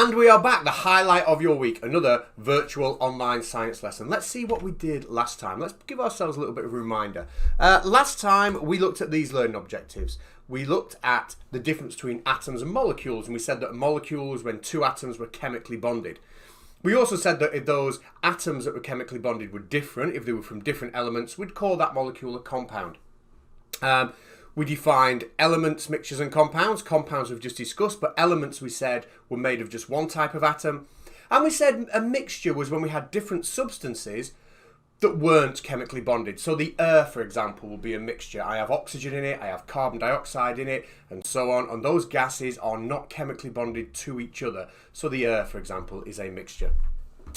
And we are back, the highlight of your week, another virtual online science lesson. Let's see what we did last time. Let's give ourselves a little bit of a reminder. Last time we looked at these learning objectives. We looked at the difference between atoms and molecules, and we said that a molecule was when two atoms were chemically bonded. We also said that if those atoms that were chemically bonded were different, if they were from different elements, we'd call that molecule a compound. We defined elements, mixtures and compounds. Compounds we've just discussed, but elements we said were made of just one type of atom. And we said a mixture was when we had different substances that weren't chemically bonded. So the air, for example, will be a mixture. I have oxygen in it, I have carbon dioxide in it, and so on. And those gases are not chemically bonded to each other. So the air, for example, is a mixture.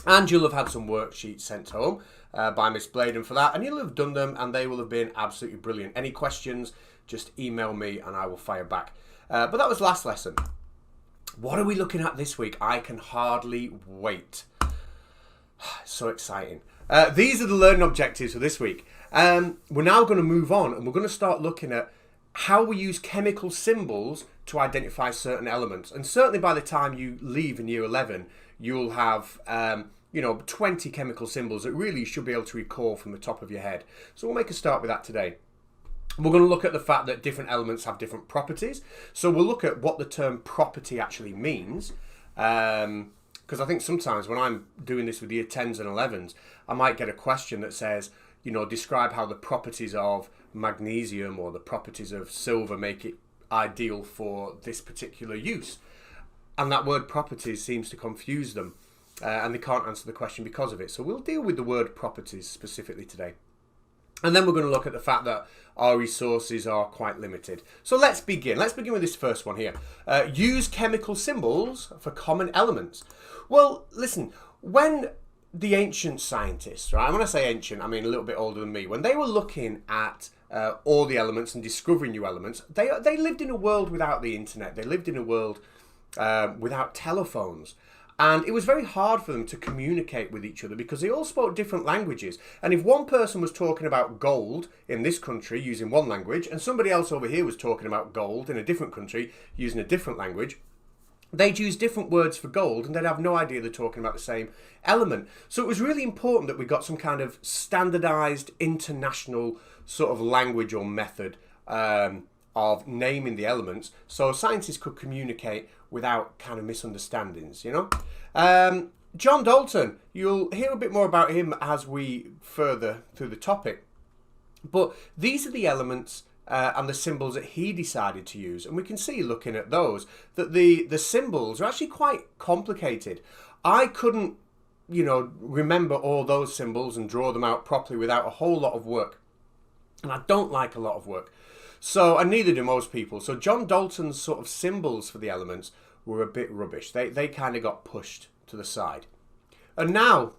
And you'll have had some worksheets sent home by Miss Bladen for that. And you'll have done them, and they will have been absolutely brilliant. Any questions, just email me and I will fire back. But that was last lesson. What are we looking at this week? I can hardly wait. So exciting. These are the learning objectives for this week. We're now going to move on and we're going to start looking at how we use chemical symbols to identify certain elements. And certainly by the time you leave in year 11, you'll have 20 chemical symbols that really you should be able to recall from the top of your head. So we'll make a start with that today. We're going to look at the fact that different elements have different properties. So we'll look at what the term property actually means. Because I think sometimes when I'm doing this with year 10s and 11s, I might get a question that says, describe how the properties of magnesium or the properties of silver make it ideal for this particular use. And that word properties seems to confuse them and they can't answer the question because of it. So we'll deal with the word properties specifically today. And then we're going to look at the fact that our resources are quite limited. So let's begin. Let's begin with this first one here. Use chemical symbols for common elements. Well, listen, when the ancient scientists, right, when I say ancient, I mean a little bit older than me, when they were looking at all the elements and discovering new elements, they lived in a world without the internet. They lived in a world without telephones. And it was very hard for them to communicate with each other because they all spoke different languages. And if one person was talking about gold in this country using one language, and somebody else over here was talking about gold in a different country using a different language, they'd use different words for gold and they'd have no idea they're talking about the same element. So it was really important that we got some kind of standardized international sort of language or method of naming the elements so scientists could communicate without kind of misunderstandings, John Dalton, you'll hear a bit more about him as we further through the topic. But these are the elements and the symbols that he decided to use. And we can see, looking at those, that the symbols are actually quite complicated. I couldn't, remember all those symbols and draw them out properly without a whole lot of work. And I don't like a lot of work. So, and neither do most people. So John Dalton's sort of symbols for the elements were a bit rubbish. They kind of got pushed to the side. And now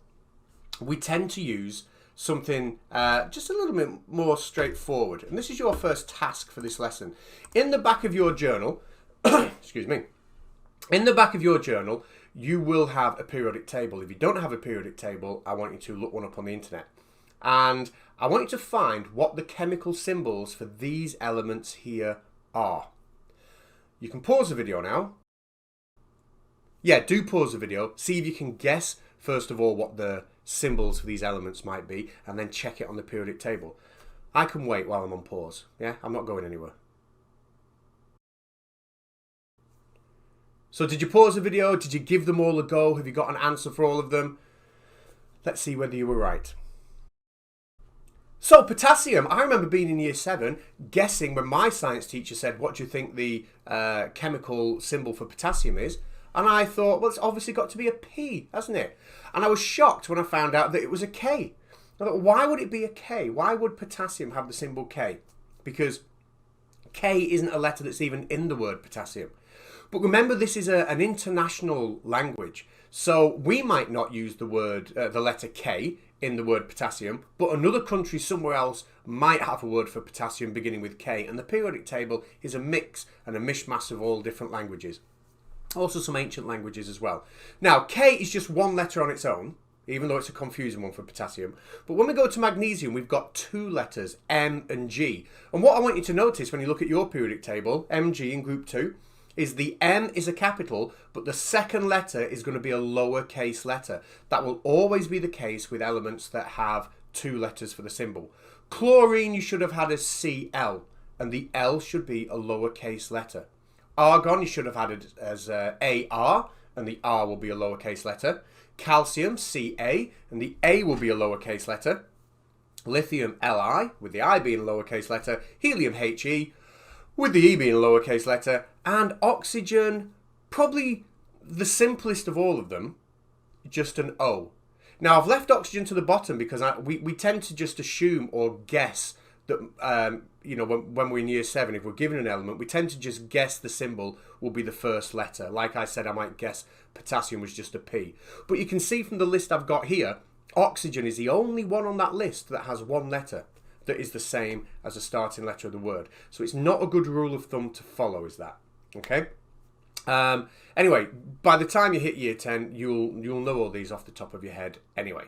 we tend to use something just a little bit more straightforward. And this is your first task for this lesson. In the back of your journal, excuse me, in the back of your journal, you will have a periodic table. If you don't have a periodic table, I want you to look one up on the internet. And I want you to find what the chemical symbols for these elements here are. You can pause the video now. Yeah, do pause the video. See if you can guess, first of all, what the symbols for these elements might be, and then check it on the periodic table. I can wait while I'm on pause. Yeah, I'm not going anywhere. So did you pause the video? Did you give them all a go? Have you got an answer for all of them? Let's see whether you were right. So potassium, I remember being in year 7, guessing when my science teacher said, what do you think the chemical symbol for potassium is? And I thought, well, it's obviously got to be a P, hasn't it? And I was shocked when I found out that it was a K. I thought, why would it be a K? Why would potassium have the symbol K? Because K isn't a letter that's even in the word potassium. But remember, this is an international language. So we might not use the word, the letter K in the word potassium, but another country somewhere else might have a word for potassium beginning with K. And the periodic table is a mix and a mishmash of all different languages. Also some ancient languages as well. Now, K is just one letter on its own, even though it's a confusing one for potassium. But when we go to magnesium, we've got 2 letters, M and G. And what I want you to notice when you look at your periodic table, Mg in group 2, is the M is a capital, but the second letter is going to be a lowercase letter. That will always be the case with elements that have two letters for the symbol. Chlorine you should have had as Cl, and the L should be a lowercase letter. Argon you should have had it as Ar, and the R will be a lowercase letter. Calcium, Ca, and the A will be a lowercase letter. Lithium, Li, with the I being a lowercase letter. Helium, He, with the E being a lowercase letter. And oxygen, probably the simplest of all of them, just an O. Now, I've left oxygen to the bottom because we tend to just assume or guess that, when we're in year 7, if we're given an element, we tend to just guess the symbol will be the first letter. Like I said, I might guess potassium was just a P. But you can see from the list I've got here, oxygen is the only one on that list that has one letter that is the same as the starting letter of the word. So it's not a good rule of thumb to follow, is that? Okay? Anyway, by the time you hit year 10, you'll know all these off the top of your head anyway.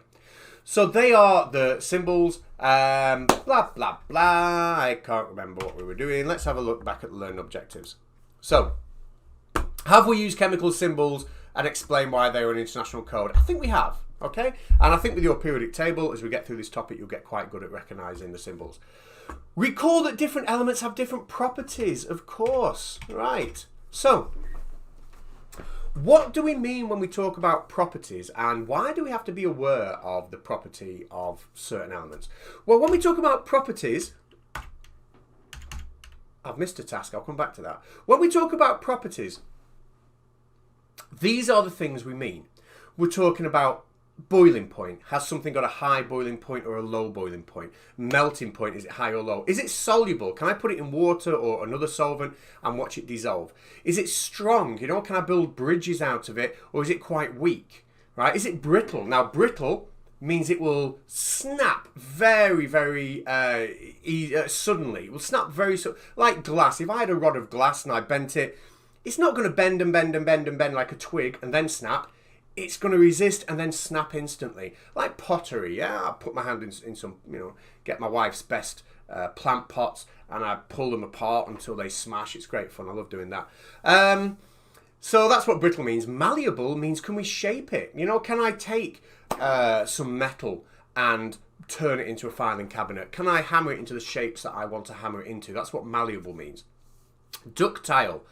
So they are the symbols, blah, blah, blah. I can't remember what we were doing. Let's have a look back at the learning objectives. So, have we used chemical symbols and explain why they're an international code? I think we have, okay? And I think with your periodic table, as we get through this topic, you'll get quite good at recognizing the symbols. Recall that different elements have different properties, of course. Right. So, what do we mean when we talk about properties, and why do we have to be aware of the property of certain elements? Well, when we talk about properties, I've missed a task, I'll come back to that. When we talk about properties, these are the things we mean. We're talking about boiling point. Has something got a high boiling point or a low boiling point? Melting point, is it high or low? Is it soluble? Can I put it in water or another solvent and watch it dissolve? Is it strong? Can I build bridges out of it, or is it quite weak? Right? Is it brittle? Now, brittle means it will snap very, very suddenly. It will snap very like glass. If I had a rod of glass and I bent it, it's not going to bend and bend and bend and bend like a twig and then snap. It's going to resist and then snap instantly. Like pottery, yeah? I put my hand in some, get my wife's best plant pots and I pull them apart until they smash. It's great fun. I love doing that. So that's what brittle means. Malleable means, can we shape it? Can I take some metal and turn it into a filing cabinet? Can I hammer it into the shapes that I want to hammer it into? That's what malleable means. Ductile.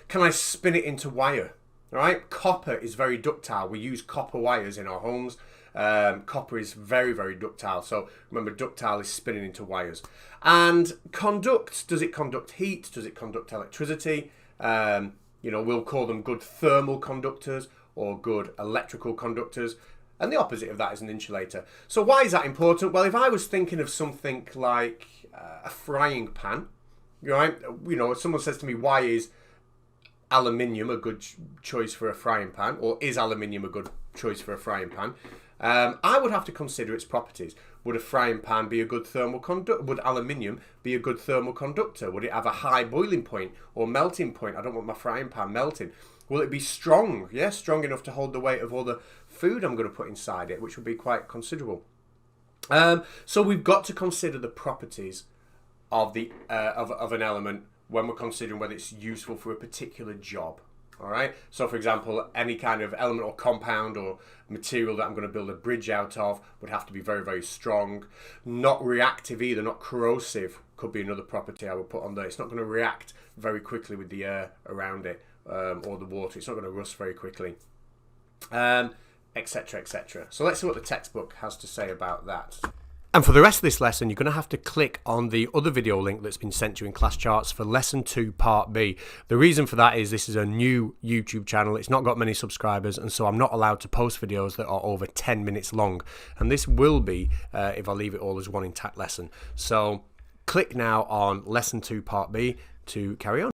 Can I spin it into wire? All right, copper is very ductile. We use copper wires in our homes. Copper is very, very ductile. So remember, ductile is spinning into wires. And conduct, does it conduct heat? Does it conduct electricity? We'll call them good thermal conductors or good electrical conductors. And the opposite of that is an insulator. So why is that important? Well, if I was thinking of something like a frying pan, right? If someone says to me, why is aluminium a good choice for a frying pan, or is aluminium a good choice for a frying pan? I would have to consider its properties. Would a frying pan be a good thermal conductor? Would aluminium be a good thermal conductor? Would it have a high boiling point or melting point? I don't want my frying pan melting. Will it be strong? Yeah, strong enough to hold the weight of all the food I'm going to put inside it, which would be quite considerable. So we've got to consider the properties of the of an element when we're considering whether it's useful for a particular job. All right. So, for example, any kind of element or compound or material that I'm going to build a bridge out of would have to be very, very strong. Not reactive either, not corrosive could be another property I would put on there. It's not going to react very quickly with the air around it or the water. It's not going to rust very quickly, etc., etc. So let's see what the textbook has to say about that. And for the rest of this lesson, you're going to have to click on the other video link that's been sent to you in class charts for lesson 2 part B. The reason for that is this is a new YouTube channel. It's not got many subscribers, and so I'm not allowed to post videos that are over 10 minutes long. And this will be if I leave it all as one intact lesson. So click now on lesson 2 part B to carry on.